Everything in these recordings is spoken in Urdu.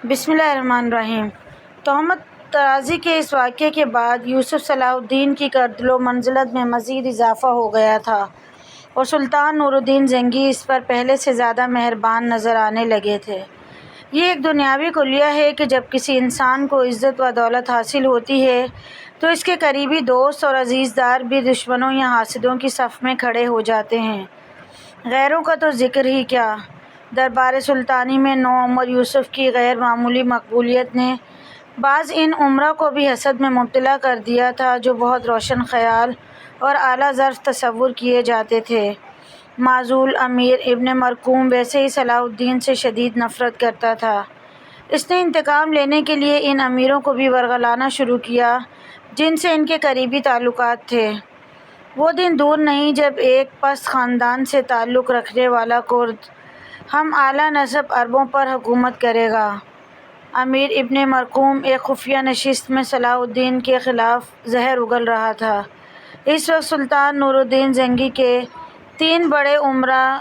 بسم اللہ الرحمن الرحیم۔ تہمت طرازی کے اس واقعے کے بعد یوسف صلاح الدین کی قدر و منزلت میں مزید اضافہ ہو گیا تھا اور سلطان نور الدین زنگی اس پر پہلے سے زیادہ مہربان نظر آنے لگے تھے۔ یہ ایک دنیاوی کلیہ ہے کہ جب کسی انسان کو عزت و دولت حاصل ہوتی ہے تو اس کے قریبی دوست اور عزیزدار بھی دشمنوں یا حاسدوں کی صف میں کھڑے ہو جاتے ہیں۔ غیروں کا تو ذکر ہی کیا، دربار سلطانی میں نوعمر یوسف کی غیر معمولی مقبولیت نے بعض ان امراء کو بھی حسد میں مبتلا کر دیا تھا جو بہت روشن خیال اور اعلیٰ ظرف تصور کیے جاتے تھے۔ معزول امیر ابن مرقوم ویسے ہی صلاح الدین سے شدید نفرت کرتا تھا۔ اس نے انتقام لینے کے لیے ان امیروں کو بھی ورغلانا شروع کیا جن سے ان کے قریبی تعلقات تھے۔ وہ دن دور نہیں جب ایک پست خاندان سے تعلق رکھنے والا کرد ہم اعلیٰ نسب عربوں پر حکومت کرے گا۔ امیر ابن مرقوم ایک خفیہ نشست میں صلاح الدین کے خلاف زہر اگل رہا تھا۔ اس وقت سلطان نور الدین زنگی کے 3 بڑے امراء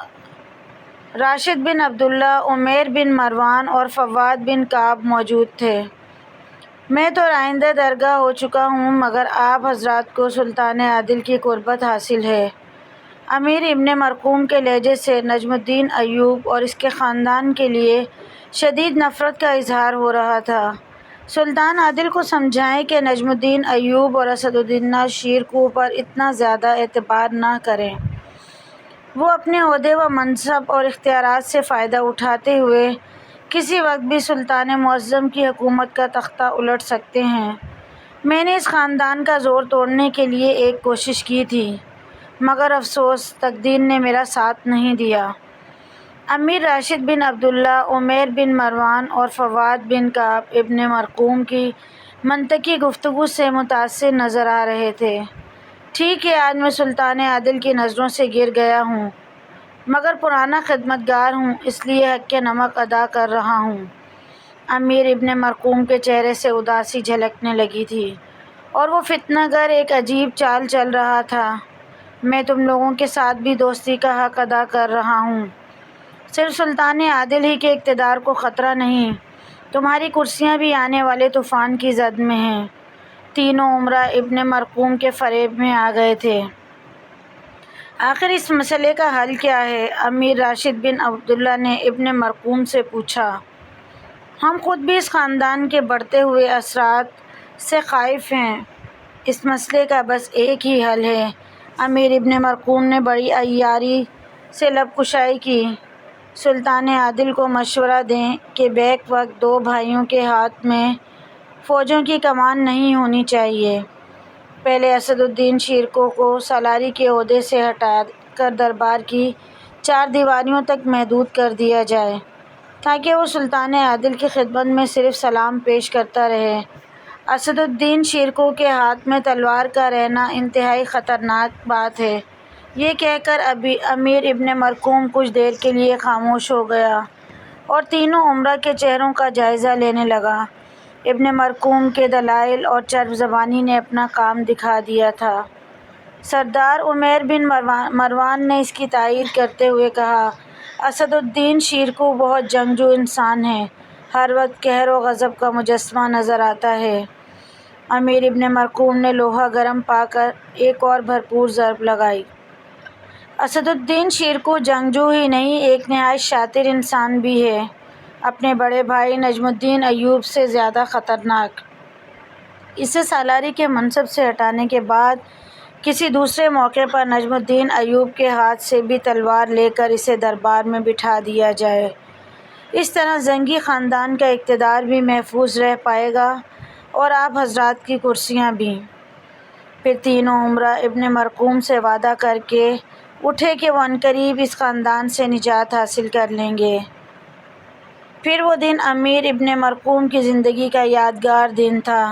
راشد بن عبداللہ، عمیر بن مروان اور فواد بن کعب موجود تھے۔ میں تو رائندہ درگاہ ہو چکا ہوں مگر آپ حضرات کو سلطان عادل کی قربت حاصل ہے۔ امیر ابن مرقوم کے لہجے سے نجم الدین ایوب اور اس کے خاندان کے لیے شدید نفرت کا اظہار ہو رہا تھا۔ سلطان عادل کو سمجھائیں کہ نجم الدین ایوب اور اسد الدین شیرکوہ پر اتنا زیادہ اعتبار نہ کریں۔ وہ اپنے عہدے و منصب اور اختیارات سے فائدہ اٹھاتے ہوئے کسی وقت بھی سلطان معظم کی حکومت کا تختہ الٹ سکتے ہیں۔ میں نے اس خاندان کا زور توڑنے کے لیے ایک کوشش کی تھی مگر افسوس تقدیر نے میرا ساتھ نہیں دیا۔ امیر راشد بن عبداللہ، عمیر بن مروان اور فواد بن کعب ابن مرقوم کی منطقی گفتگو سے متاثر نظر آ رہے تھے۔ ٹھیک ہے، آج میں سلطان عادل کی نظروں سے گر گیا ہوں مگر پرانا خدمتگار ہوں اس لیے حق نمک ادا کر رہا ہوں۔ امیر ابن مرقوم کے چہرے سے اداسی جھلکنے لگی تھی اور وہ فتنہ گر ایک عجیب چال چل رہا تھا۔ میں تم لوگوں کے ساتھ بھی دوستی کا حق ادا کر رہا ہوں۔ صرف سلطان عادل ہی کے اقتدار کو خطرہ نہیں، تمہاری کرسیاں بھی آنے والے طوفان کی زد میں ہیں۔ تینوں امراء ابن مرقوم کے فریب میں آ گئے تھے۔ آخر اس مسئلے کا حل کیا ہے؟ امیر راشد بن عبداللہ نے ابن مرقوم سے پوچھا۔ ہم خود بھی اس خاندان کے بڑھتے ہوئے اثرات سے خائف ہیں۔ اس مسئلے کا بس ایک ہی حل ہے۔ امیر ابن مرقوم نے بڑی عیاری سے لب کشائی کی۔ سلطان عادل کو مشورہ دیں کہ بیک وقت 2 بھائیوں کے ہاتھ میں فوجوں کی کمان نہیں ہونی چاہیے۔ پہلے اسد الدین شیرکوہ کو سالاری کے عہدے سے ہٹا کر دربار کی 4 دیواریوں تک محدود کر دیا جائے تاکہ وہ سلطان عادل کی خدمت میں صرف سلام پیش کرتا رہے۔ اسد الدین شیرکوہ کے ہاتھ میں تلوار کا رہنا انتہائی خطرناک بات ہے۔ یہ کہہ کر امیر ابن مرقوم کچھ دیر کے لیے خاموش ہو گیا اور تینوں امراء کے چہروں کا جائزہ لینے لگا۔ ابن مرقوم کے دلائل اور چرب زبانی نے اپنا کام دکھا دیا تھا۔ سردار عمیر بن مروان نے اس کی تائید کرتے ہوئے کہا، اسد الدین شیرکوہ بہت جنگجو انسان ہے، ہر وقت قہر و غضب کا مجسمہ نظر آتا ہے۔ امیر ابن مرقوم نے لوہا گرم پا کر ایک اور بھرپور ضرب لگائی۔ اسد الدین شیرکوہ جنگجو ہی نہیں، ایک نہایت شاطر انسان بھی ہے، اپنے بڑے بھائی نجم الدین ایوب سے زیادہ خطرناک۔ اسے سالاری کے منصب سے ہٹانے کے بعد کسی دوسرے موقع پر نجم الدین ایوب کے ہاتھ سے بھی تلوار لے کر اسے دربار میں بٹھا دیا جائے۔ اس طرح زنگی خاندان کا اقتدار بھی محفوظ رہ پائے گا اور آپ حضرات کی کرسیاں بھی۔ پھر تینوں امراء ابن مرقوم سے وعدہ کر کے اٹھے کہ وہ عنقریب اس خاندان سے نجات حاصل کر لیں گے۔ پھر وہ دن امیر ابن مرقوم کی زندگی کا یادگار دن تھا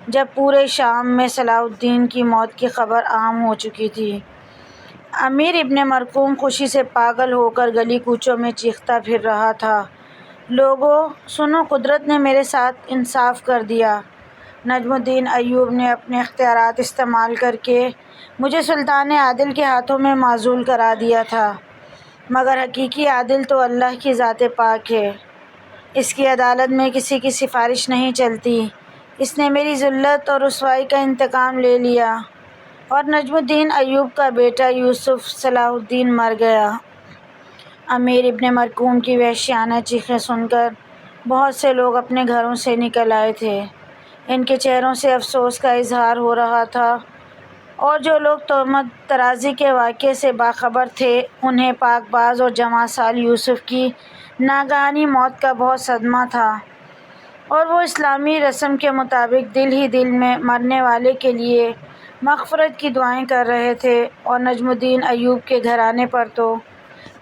جب پورے شام میں صلاح الدین کی موت کی خبر عام ہو چکی تھی۔ امیر ابن مرقوم خوشی سے پاگل ہو کر گلی کوچوں میں چیختا پھر رہا تھا، لوگو سنو، قدرت نے میرے ساتھ انصاف کر دیا۔ نجم الدین ایوب نے اپنے اختیارات استعمال کر کے مجھے سلطان عادل کے ہاتھوں میں معزول کرا دیا تھا مگر حقیقی عادل تو اللہ کی ذات پاک ہے۔ اس کی عدالت میں کسی کی سفارش نہیں چلتی۔ اس نے میری ذلت اور رسوائی کا انتقام لے لیا۔ اور نجم الدین ایوب کا بیٹا یوسف صلاح الدین مر گیا۔ امیر ابن مرکوم کی وحشیانہ چیخیں سن کر بہت سے لوگ اپنے گھروں سے نکل آئے تھے۔ ان کے چہروں سے افسوس کا اظہار ہو رہا تھا، اور جو لوگ تہمت طرازی کے واقعے سے باخبر تھے انہیں پاک باز اور جوان سال یوسف کی ناگہانی موت کا بہت صدمہ تھا، اور وہ اسلامی رسم کے مطابق دل ہی دل میں مرنے والے کے لیے مغفرت کی دعائیں کر رہے تھے۔ اور نجم الدین ایوب کے گھرانے پر تو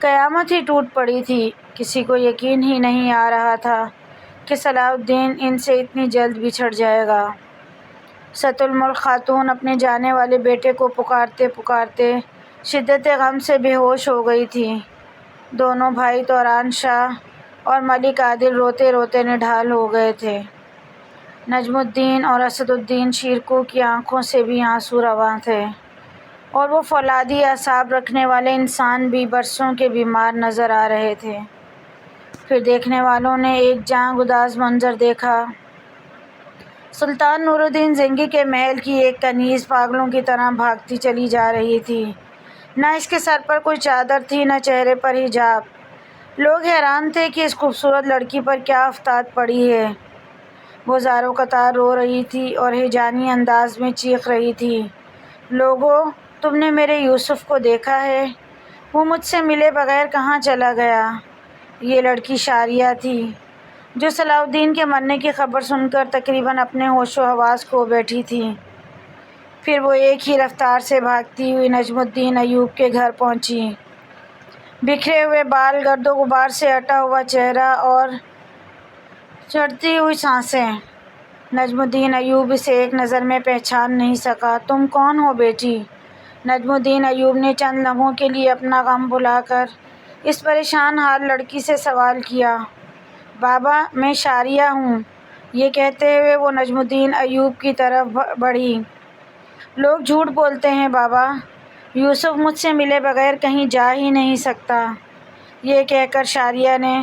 قیامت ہی ٹوٹ پڑی تھی۔ کسی کو یقین ہی نہیں آ رہا تھا کہ صلاح الدین ان سے اتنی جلد بچھڑ جائے گا۔ ست الملک خاتون اپنے جانے والے بیٹے کو پکارتے پکارتے شدت غم سے بے ہوش ہو گئی تھی۔ دونوں بھائی توران شاہ اور ملک عادل روتے روتے نڈھال ہو گئے تھے۔ نجم الدین اور اسد الدین شیرکوہ کی آنکھوں سے بھی آنسو رواں تھے، اور وہ فولادی اعصاب رکھنے والے انسان بھی برسوں کے بیمار نظر آ رہے تھے۔ پھر دیکھنے والوں نے ایک جاں گداز منظر دیکھا۔ سلطان نور الدین زنگی کے محل کی ایک کنیز پاگلوں کی طرح بھاگتی چلی جا رہی تھی۔ نہ اس کے سر پر کوئی چادر تھی، نہ چہرے پر حجاب۔ لوگ حیران تھے کہ اس خوبصورت لڑکی پر کیا آفات پڑی ہے۔ وہ زاروں قطار رو رہی تھی اور ہیجانی انداز میں چیخ رہی تھی، لوگو، تم نے میرے یوسف کو دیکھا ہے؟ وہ مجھ سے ملے بغیر کہاں چلا گیا؟ یہ لڑکی شاریہ تھی، جو صلاح الدین کے مرنے کی خبر سن کر تقریباً اپنے ہوش و حواس کھو بیٹھی تھی۔ پھر وہ ایک ہی رفتار سے بھاگتی ہوئی نجم الدین ایوب کے گھر پہنچی۔ بکھرے ہوئے بال، گرد و غبار سے اٹا ہوا چہرہ اور چڑھتی ہوئی سانسیں۔ نجم الدین ایوب اسے ایک نظر میں پہچان نہیں سکا۔ تم کون ہو بیٹی؟ نجم الدین ایوب نے چند لمحوں کے لیے اپنا غم بھلا کر اس پریشان حال لڑکی سے سوال کیا۔ بابا، میں شاریہ ہوں۔ یہ کہتے ہوئے وہ نجم الدین ایوب کی طرف بڑھی۔ لوگ جھوٹ بولتے ہیں بابا، یوسف مجھ سے ملے بغیر کہیں جا ہی نہیں سکتا۔ یہ کہہ کر شاریہ نے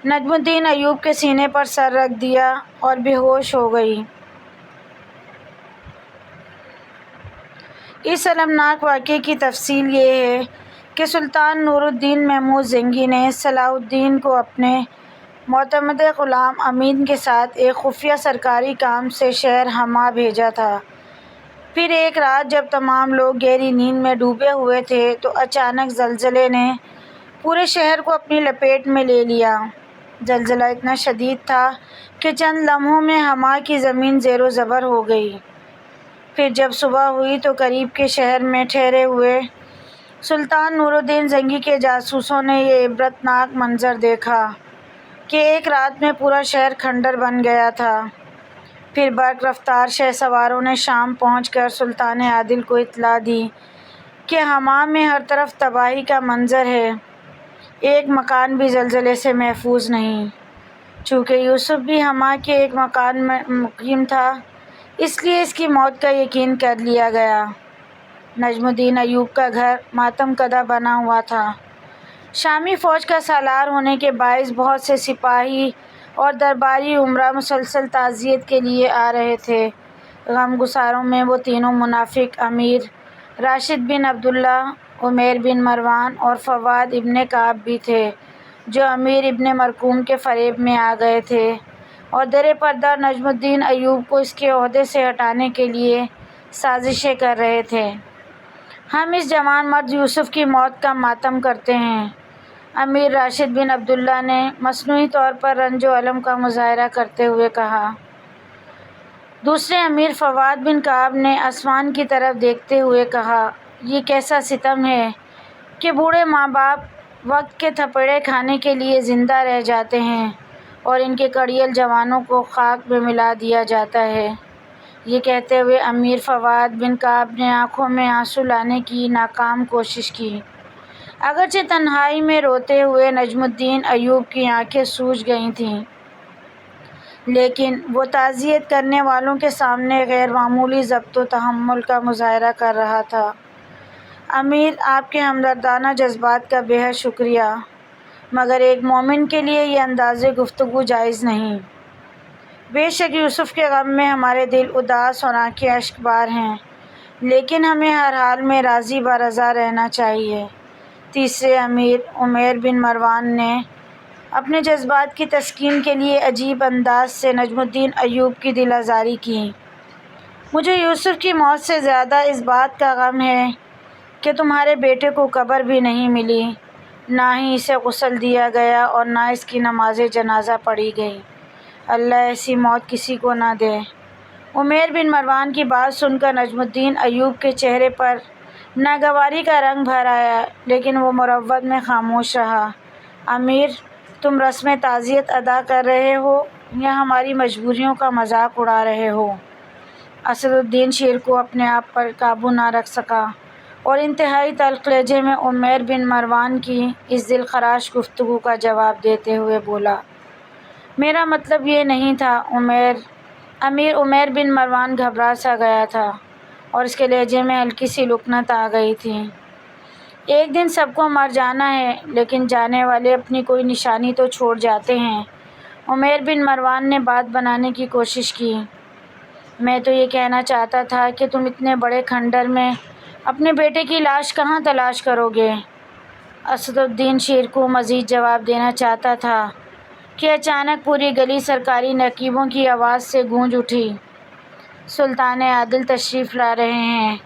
نجم الدین ایوب کے سینے پر سر رکھ دیا اور بے ہوش ہو گئی۔ اس المناک واقعے کی تفصیل یہ ہے کہ سلطان نور الدین محمود زنگی نے صلاح الدین کو اپنے معتمد غلام امین کے ساتھ ایک خفیہ سرکاری کام سے شہر حما بھیجا تھا۔ پھر ایک رات جب تمام لوگ گہری نیند میں ڈوبے ہوئے تھے تو اچانک زلزلے نے پورے شہر کو اپنی لپیٹ میں لے لیا۔ زلزلہ اتنا شدید تھا کہ چند لمحوں میں حما کی زمین زیر و زبر ہو گئی۔ پھر جب صبح ہوئی تو قریب کے شہر میں ٹھہرے ہوئے سلطان نور الدین زنگی کے جاسوسوں نے یہ عبرتناک منظر دیکھا کہ ایک رات میں پورا شہر کھنڈر بن گیا تھا۔ پھر برق رفتار شہ سواروں نے شام پہنچ کر سلطان عادل کو اطلاع دی کہ حما میں ہر طرف تباہی کا منظر ہے، ایک مکان بھی زلزلے سے محفوظ نہیں۔ چونکہ یوسف بھی حما کے ایک مکان میں مقیم تھا، اس لیے اس کی موت کا یقین کر لیا گیا۔ نجم الدین ایوب کا گھر ماتم کدہ بنا ہوا تھا۔ شامی فوج کا سالار ہونے کے باعث بہت سے سپاہی اور درباری امراء مسلسل تعزیت کے لیے آ رہے تھے۔ غم گساروں میں وہ تینوں منافق امیر راشد بن عبداللہ، عمیر بن مروان اور فواد ابن کعب بھی تھے، جو امیر ابن مرکوم کے فریب میں آ گئے تھے اور در پردہ نجم الدین ایوب کو اس کے عہدے سے ہٹانے کے لیے سازشیں کر رہے تھے۔ ہم اس جوان مرد یوسف کی موت کا ماتم کرتے ہیں، امیر راشد بن عبداللہ نے مصنوعی طور پر رنج و الم کا مظاہرہ کرتے ہوئے کہا۔ دوسرے امیر فواد بن کعب نے آسمان کی طرف دیکھتے ہوئے کہا، یہ کیسا ستم ہے کہ بوڑھے ماں باپ وقت کے تھپیڑے کھانے کے لیے زندہ رہ جاتے ہیں اور ان کے کڑیل جوانوں کو خاک میں ملا دیا جاتا ہے۔ یہ کہتے ہوئے امیر فواد بن کعب نے آنکھوں میں آنسو لانے کی ناکام کوشش کی۔ اگرچہ تنہائی میں روتے ہوئے نجم الدین ایوب کی آنکھیں سوج گئی تھیں، لیکن وہ تعزیت کرنے والوں کے سامنے غیر معمولی ضبط و تحمل کا مظاہرہ کر رہا تھا۔ امیر، آپ کے ہمدردانہ جذبات کا بے حد شکریہ۔ مگر ایک مومن کے لیے یہ انداز گفتگو جائز نہیں۔ بے شک یوسف کے غم میں ہمارے دل اداس اور آنکھیں اشک بار ہیں، لیکن ہمیں ہر حال میں راضی برضا رہنا چاہیے۔ تیسرے امیر عمیر بن مروان نے اپنے جذبات کی تسکین کے لیے عجیب انداز سے نجم الدین ایوب کی دل آزاری کی۔ مجھے یوسف کی موت سے زیادہ اس بات کا غم ہے کہ تمہارے بیٹے کو قبر بھی نہیں ملی، نہ ہی اسے غسل دیا گیا اور نہ اس کی نماز جنازہ پڑھی گئی۔ اللہ ایسی موت کسی کو نہ دے۔ عمیر بن مروان کی بات سن کر نجم الدین ایوب کے چہرے پر ناگواری کا رنگ بھر آیا، لیکن وہ مروت میں خاموش رہا۔ امیر، تم رسم تعزیت ادا کر رہے ہو یا ہماری مجبوریوں کا مذاق اڑا رہے ہو؟ اسد الدین شیرکو اپنے آپ پر قابو نہ رکھ سکا اور انتہائی تلخ لہجے میں عمیر بن مروان کی اس دل خراش گفتگو کا جواب دیتے ہوئے بولا، میرا مطلب یہ نہیں تھا۔ امیر عمیر بن مروان گھبرا سا گیا تھا اور اس کے لہجے میں ہلکی سی لکنت آ گئی تھی۔ ایک دن سب کو مر جانا ہے، لیکن جانے والے اپنی کوئی نشانی تو چھوڑ جاتے ہیں۔ عمیر بن مروان نے بات بنانے کی کوشش کی، میں تو یہ کہنا چاہتا تھا کہ تم اتنے بڑے کھنڈر میں اپنے بیٹے کی لاش کہاں تلاش کرو گے؟ اسد الدین شیرکو مزید جواب دینا چاہتا تھا کہ اچانک پوری گلی سرکاری نقیبوں کی آواز سے گونج اٹھی، سلطان عادل تشریف لا رہے ہیں۔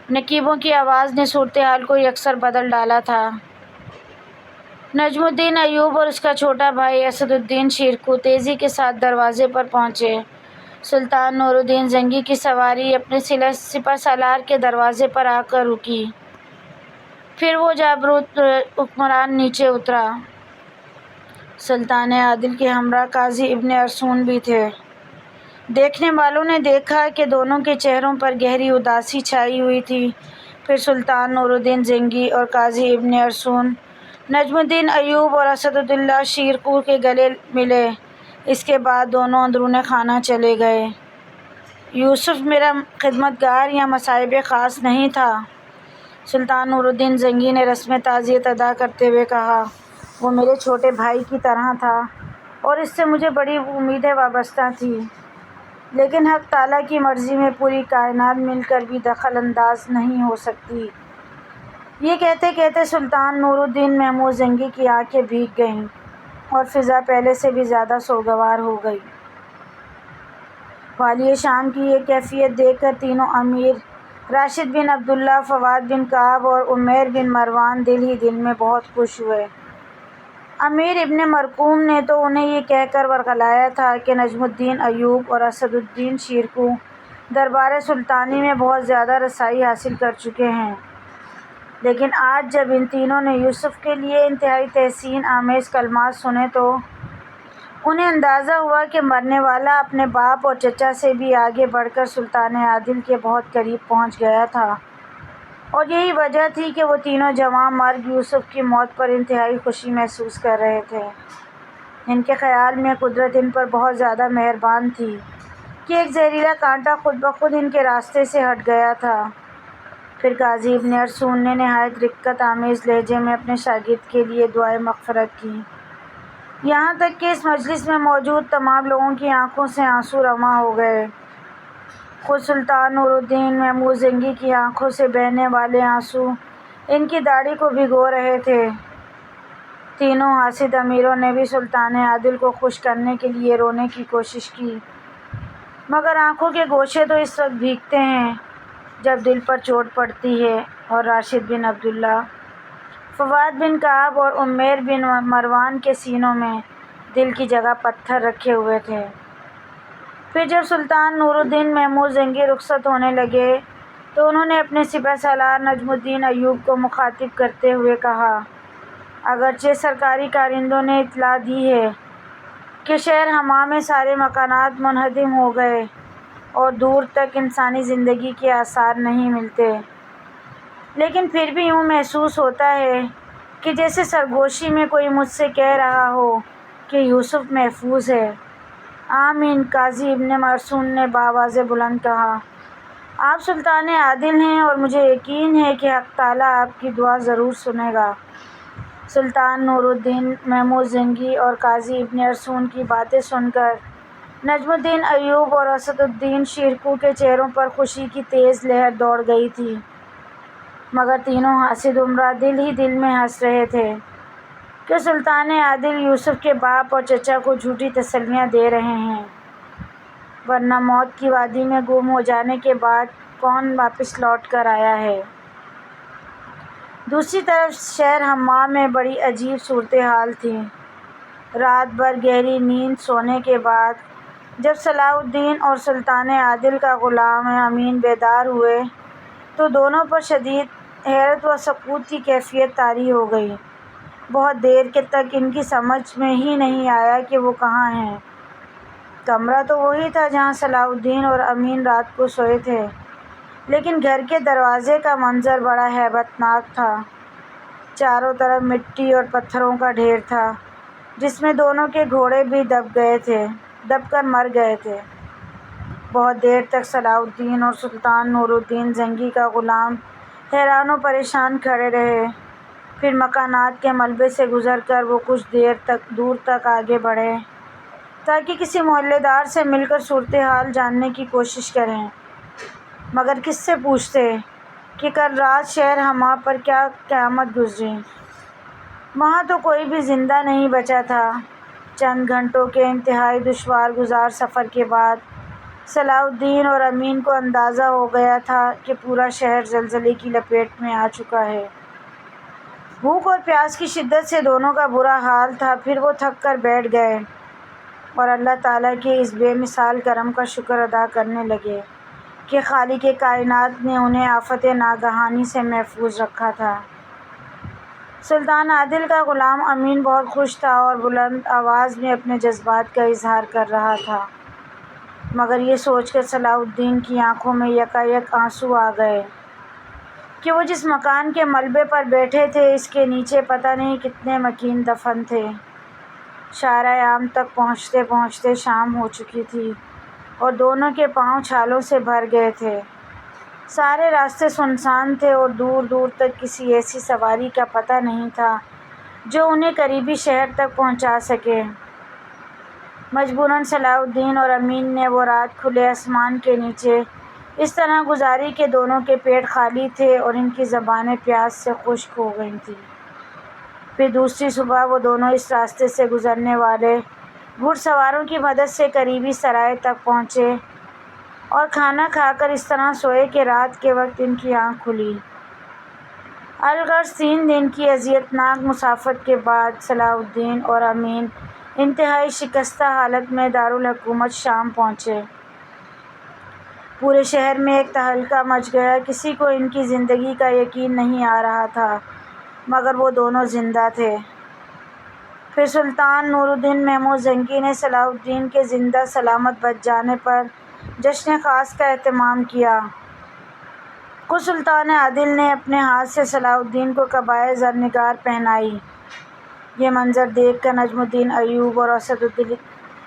نقیبوں کی آواز نے صورتحال کو یکسر بدل ڈالا تھا۔ نجم الدین ایوب اور اس کا چھوٹا بھائی اسد الدین شیرکو تیزی کے ساتھ دروازے پر پہنچے۔ سلطان نور الدین زنگی کی سواری اپنے سپہ سالار کے دروازے پر آ کر رکی، پھر وہ جابروت حکمران نیچے اترا۔ سلطان عادل کے ہمراہ قاضی ابن ارسون بھی تھے۔ دیکھنے والوں نے دیکھا کہ دونوں کے چہروں پر گہری اداسی چھائی ہوئی تھی۔ پھر سلطان نور الدین زنگی اور قاضی ابن ارسون نجم الدین ایوب اور اسد اللہ شیرکو کے گلے ملے۔ اس کے بعد دونوں اندرون خانہ چلے گئے۔ یوسف میرا خدمتگار یا مصائب خاص نہیں تھا، سلطان نور الدین زنگی نے رسم تعزیت ادا کرتے ہوئے کہا، وہ میرے چھوٹے بھائی کی طرح تھا اور اس سے مجھے بڑی امیدیں وابستہ تھیں، لیکن حق تعالیٰ کی مرضی میں پوری کائنات مل کر بھی دخل انداز نہیں ہو سکتی۔ یہ کہتے کہتے سلطان نور الدین محمود زنگی کی آنکھیں بھیگ گئیں اور فضا پہلے سے بھی زیادہ سوگوار ہو گئی۔ والی شام کی یہ کیفیت دیکھ کر تینوں امیر راشد بن عبداللہ، فواد بن کعب اور عمیر بن مروان دل ہی دل میں بہت خوش ہوئے۔ امیر ابن مرقوم نے تو انہیں یہ کہہ کر ورغلایا تھا کہ نجم الدین ایوب اور اسد الدین شیرکو دربار سلطانی میں بہت زیادہ رسائی حاصل کر چکے ہیں، لیکن آج جب ان تینوں نے یوسف کے لیے انتہائی تحسین آمیز کلمات سنے تو انہیں اندازہ ہوا کہ مرنے والا اپنے باپ اور چچا سے بھی آگے بڑھ کر سلطان عادل کے بہت قریب پہنچ گیا تھا، اور یہی وجہ تھی کہ وہ تینوں جواں مرد یوسف کی موت پر انتہائی خوشی محسوس کر رہے تھے۔ ان کے خیال میں قدرت ان پر بہت زیادہ مہربان تھی کہ ایک زہریلا کانٹا خود بخود ان کے راستے سے ہٹ گیا تھا۔ پھر قاضی ابن ارسون نے نہایت رقت آمیز لہجے میں اپنے شاگرد کے لیے دعائے مغفرت کی، یہاں تک کہ اس مجلس میں موجود تمام لوگوں کی آنکھوں سے آنسو رواں ہو گئے۔ خود سلطان نور الدین محمود زنگی کی آنکھوں سے بہنے والے آنسو ان کی داڑھی کو بھگو رہے تھے۔ تینوں حاسد امیروں نے بھی سلطان عادل کو خوش کرنے کے لیے رونے کی کوشش کی، مگر آنکھوں کے گوشے تو اس وقت بھیگتے ہیں جب دل پر چوٹ پڑتی ہے، اور راشد بن عبداللہ، فواد بن کعب اور عمیر بن مروان کے سینوں میں دل کی جگہ پتھر رکھے ہوئے تھے۔ پھر جب سلطان نور الدین محمود زنگی رخصت ہونے لگے تو انہوں نے اپنے سپہ سالار نجم الدین ایوب کو مخاطب کرتے ہوئے کہا، اگرچہ سرکاری کارندوں نے اطلاع دی ہے کہ شہر ہما میں سارے مکانات منہدم ہو گئے اور دور تک انسانی زندگی کے آثار نہیں ملتے، لیکن پھر بھی یوں محسوس ہوتا ہے کہ جیسے سرگوشی میں کوئی مجھ سے کہہ رہا ہو کہ یوسف محفوظ ہے۔ آمین۔ قاضی ابن ارسون نے بآواز بلند کہا، آپ سلطان عادل ہیں اور مجھے یقین ہے کہ حق تعالیٰ آپ کی دعا ضرور سنے گا۔ سلطان نور الدین محمود زنگی اور قاضی ابن ارسطو کی باتیں سن کر نجم الدین ایوب اور اسد الدین شیرکوہ کے چہروں پر خوشی کی تیز لہر دوڑ گئی تھی، مگر تینوں حاسد عمرا دل ہی دل میں ہنس رہے تھے کہ سلطان عادل یوسف کے باپ اور چچا کو جھوٹی تسلیاں دے رہے ہیں، ورنہ موت کی وادی میں گم ہو جانے کے بعد کون واپس لوٹ کر آیا ہے۔ دوسری طرف شہر حما میں بڑی عجیب صورتحال تھی۔ رات بھر گہری نیند سونے کے بعد جب صلاح الدین اور سلطان عادل کا غلام امین بیدار ہوئے تو دونوں پر شدید حیرت و سکوت کی کیفیت طاری ہو گئی۔ بہت دیر تک ان کی سمجھ میں ہی نہیں آیا کہ وہ کہاں ہیں۔ کمرہ تو وہی تھا جہاں صلاح الدین اور امین رات کو سوئے تھے، لیکن گھر کے دروازے کا منظر بڑا ہیبت ناک تھا۔ چاروں طرف مٹی اور پتھروں کا ڈھیر تھا، جس میں دونوں کے گھوڑے بھی دب کر مر گئے تھے۔ بہت دیر تک صلاح الدین اور سلطان نور الدین زنگی کا غلام حیران و پریشان کھڑے رہے۔ پھر مکانات کے ملبے سے گزر کر وہ کچھ دور تک آگے بڑھے تاکہ کسی محلے دار سے مل کر صورتحال جاننے کی کوشش کریں، مگر کس سے پوچھتے کہ کل رات شہر حما پر کیا قیامت گزری۔ وہاں تو کوئی بھی زندہ نہیں بچا تھا۔ چند گھنٹوں کے انتہائی دشوار گزار سفر کے بعد صلاح الدین اور امین کو اندازہ ہو گیا تھا کہ پورا شہر زلزلے کی لپیٹ میں آ چکا ہے۔ بھوک اور پیاس کی شدت سے دونوں کا برا حال تھا۔ پھر وہ تھک کر بیٹھ گئے اور اللہ تعالیٰ کے اس بے مثال کرم کا شکر ادا کرنے لگے کہ خالق کائنات نے انہیں آفت ناگہانی سے محفوظ رکھا تھا۔ سلطان عادل کا غلام امین بہت خوش تھا اور بلند آواز میں اپنے جذبات کا اظہار کر رہا تھا، مگر یہ سوچ کر صلاح الدین کی آنکھوں میں یکایک آنسو آ گئے کہ وہ جس مکان کے ملبے پر بیٹھے تھے اس کے نیچے پتہ نہیں کتنے مکین دفن تھے۔ شارع عام تک پہنچتے پہنچتے شام ہو چکی تھی اور دونوں کے پاؤں چھالوں سے بھر گئے تھے۔ سارے راستے سنسان تھے اور دور دور تک کسی ایسی سواری کا پتہ نہیں تھا جو انہیں قریبی شہر تک پہنچا سکے۔ مجبوراً صلاح الدین اور امین نے وہ رات کھلے آسمان کے نیچے اس طرح گزاری کہ دونوں کے پیٹ خالی تھے اور ان کی زبانیں پیاس سے خشک ہو گئی تھیں۔ پھر دوسری صبح وہ دونوں اس راستے سے گزرنے والے گھڑ سواروں کی مدد سے قریبی سرائے تک پہنچے اور کھانا کھا کر اس طرح سوئے کہ رات کے وقت ان کی آنکھ کھلی۔ الغرض 3 دن کی اذیت ناک مسافت کے بعد صلاح الدین اور امین انتہائی شکستہ حالت میں دارالحکومت شام پہنچے۔ پورے شہر میں ایک تہلکہ مچ گیا۔ کسی کو ان کی زندگی کا یقین نہیں آ رہا تھا، مگر وہ دونوں زندہ تھے۔ پھر سلطان نور الدین محمود زنگی نے صلاح الدین کے زندہ سلامت بچ جانے پر جشن خاص کا اہتمام کیا۔ خود سلطان عادل نے اپنے ہاتھ سے صلاح الدین کو قبائے زرنگار پہنائی۔ یہ منظر دیکھ کر نجم الدین ایوب اور اسد الدین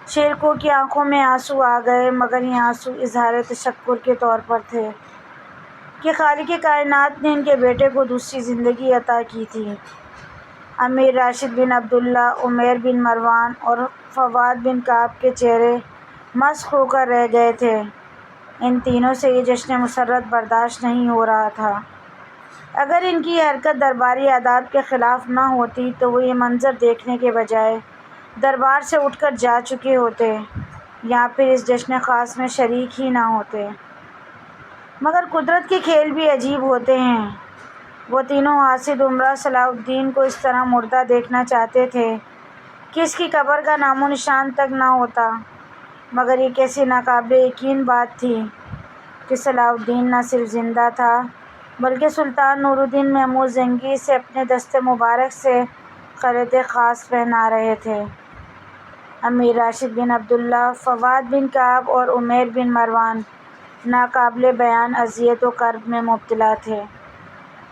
شیرکوہ کی آنکھوں میں آنسو آ گئے، مگر یہ آنسو اظہار تشکر کے طور پر تھے کہ خالق کائنات نے ان کے بیٹے کو دوسری زندگی عطا کی تھی۔ امیر راشد بن عبداللہ، عمیر بن مروان اور فواد بن کعب کے چہرے مسخ ہو کر رہ گئے تھے۔ ان تینوں سے یہ جشن مسرت برداشت نہیں ہو رہا تھا۔ اگر ان کی یہ حرکت درباری آداب کے خلاف نہ ہوتی تو وہ یہ منظر دیکھنے کے بجائے دربار سے اٹھ کر جا چکے ہوتے یا پھر اس جشن خاص میں شریک ہی نہ ہوتے۔ مگر قدرت کے کھیل بھی عجیب ہوتے ہیں۔ وہ تینوں حاسد عمرا صلاح الدین کو اس طرح مردہ دیکھنا چاہتے تھے کہ اس کی قبر کا نام و نشان تک نہ ہوتا، مگر یہ کیسی ناقابل یقین بات تھی کہ صلاح الدین نہ صرف زندہ تھا بلکہ سلطان نور الدین محمود زنگی سے اپنے دست مبارک سے خلعت خاص پہنا رہے تھے۔ امیر راشد بن عبداللہ، فواد بن کعب اور عمیر بن مروان ناقابل بیان اذیت و کرب میں مبتلا تھے۔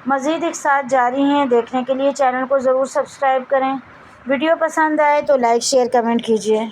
مزید اقساط جاری ہیں۔ دیکھنے کے لیے چینل کو ضرور سبسکرائب کریں۔ ویڈیو پسند آئے تو لائک، شیئر، کمنٹ کیجیے۔